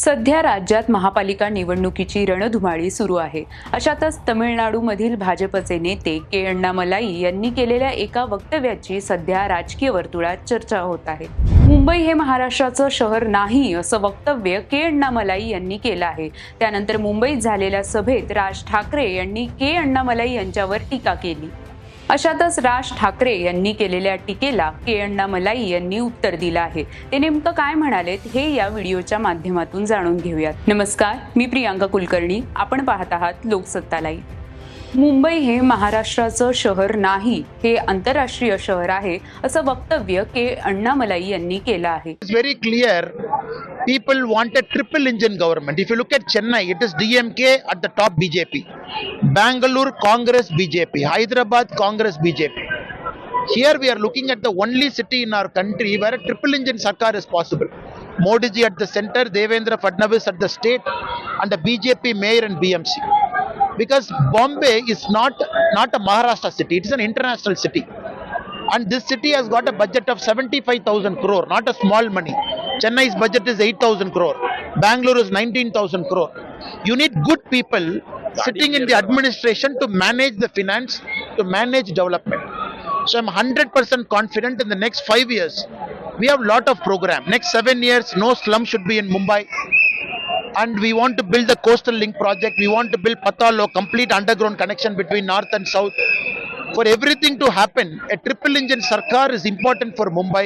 सध्या राज्यात महापालिका निवडणुकीची रणधुमाळी सुरू आहे। अशातच तमिळनाडूमधील भाजपचे नेते के अण्णामलाई यांनी केलेल्या एका वक्तव्याची सध्या राजकीय वर्तुळात चर्चा होत आहे। मुंबई हे महाराष्ट्राचं शहर नाही असं वक्तव्य के अण्णामलाई यांनी केलं आहे। त्यानंतर मुंबईत झालेल्या सभेत राज ठाकरे यांनी के अण्णामलाई यांच्यावर टीका केली। अशातच राज ठाकरे यांनी केलेल्या टीकेला के अण्णामलाई यांनी उत्तर दिलं आहे। ते नेमकं काय म्हणालेत हे या व्हिडिओच्या माध्यमातून जाणून घेऊयात। नमस्कार, मी प्रियांका कुलकर्णी, आपण पाहत आहात लोकसत्ता लाईव्ह। मुंबई हे महाराष्ट्राचं शहर नाही, हे आंतरराष्ट्रीय शहर आहे असं वक्तव्य के अण्णामलाई यांनी केलं आहे। It's very clear people want a triple engine government. If you look at Chennai, it is DMK at the top, BJP. Bangalore, Congress, BJP. Hyderabad, Congress, BJP. Here we are looking at the only city in our country where a triple engine sarkar is possible. Modi ji at the center, Devendra Fadnavis at the state, and the BJP mayor and BMC. Because Bombay is not a Maharashtra city, it is an international city. And this city has got a budget of 75,000 crore, not a small money. Chennai's budget is 8,000 crore. Bangalore is 19,000 crore. You need good people sitting in the administration to manage the finance, to manage development. So I'm 100% confident in the next 5 years, we have a lot of program. Next 7 years, no slum should be in Mumbai. And we want to build the coastal link project. We want to build Patalo, complete underground connection between north and south. For everything to happen, a triple engine sarkar is important for Mumbai,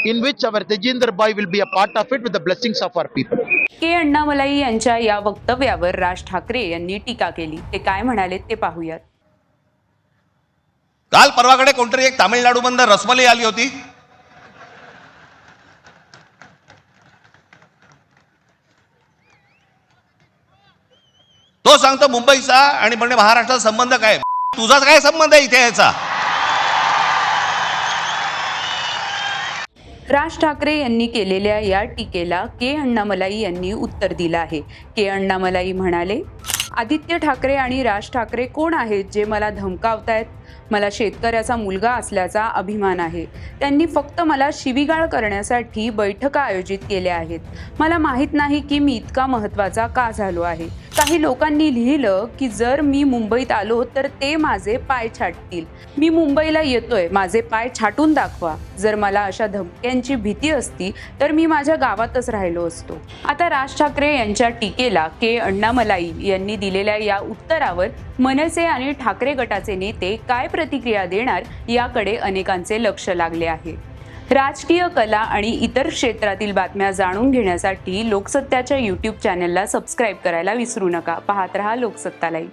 in which our Tejinder Bhai will be a part of it with the blessings of our people. के अण्णामलाई यांच्या या वक्तव्यावर राज ठाकरे यांनी टीका केली। ते काय म्हणाले ते पाहूयात। काल परवाकडे कोणतरी एक तामिळनाडूमधून रसमलाई आली होती। तो सांगतो मुंबईचा आणि म्हणजे महाराष्ट्राचा संबंध काय? तुझा काय संबंध आहे इथे याचा? राज ठाकरे यांनी केलेल्या या टीकेला के अण्णामलाई यांनी उत्तर दिलं आहे। के अण्णामलाई म्हणाले, आदित्य ठाकरे आणि राज ठाकरे कोण आहेत जे मला धमकावतायत? मला शेतकऱ्याचा मुलगा असल्याचा अभिमान आहे। त्यांनी फक्त मला शिवीगाळ करण्यासाठी बैठका आयोजित केल्या आहेत। मला माहित नाही की मी इतका महत्त्वाचा का झालो आहे। काही लोकांनी लिहिलं की जर मी मुंबईत आलो तर ते माझे पाय छाटतील। मी मुंबईला येतोय, माझे पाय छाटून दाखवा। जर मला अशा धमक्यांची भीती असती तर मी माझ्या गावातच राहिलो असतो। आता राज ठाकरे यांच्या टीकेला के अण्णामलाई यांनी दिलेल्या या उत्तरावर मनसे आणि ठाकरे गटाचे नेते काय प्रतिक्रिया देणार याकडे अनेकांचे लक्ष लागले आहे। राजकीय, कला आणि इतर क्षेत्रातील बातम्या जाणून घेण्यासाठी लोकसत्ताच्या YouTube चॅनलला सबस्क्राईब करायला विसरू नका। पाहत रहा लोकसत्ता लाईव्ह।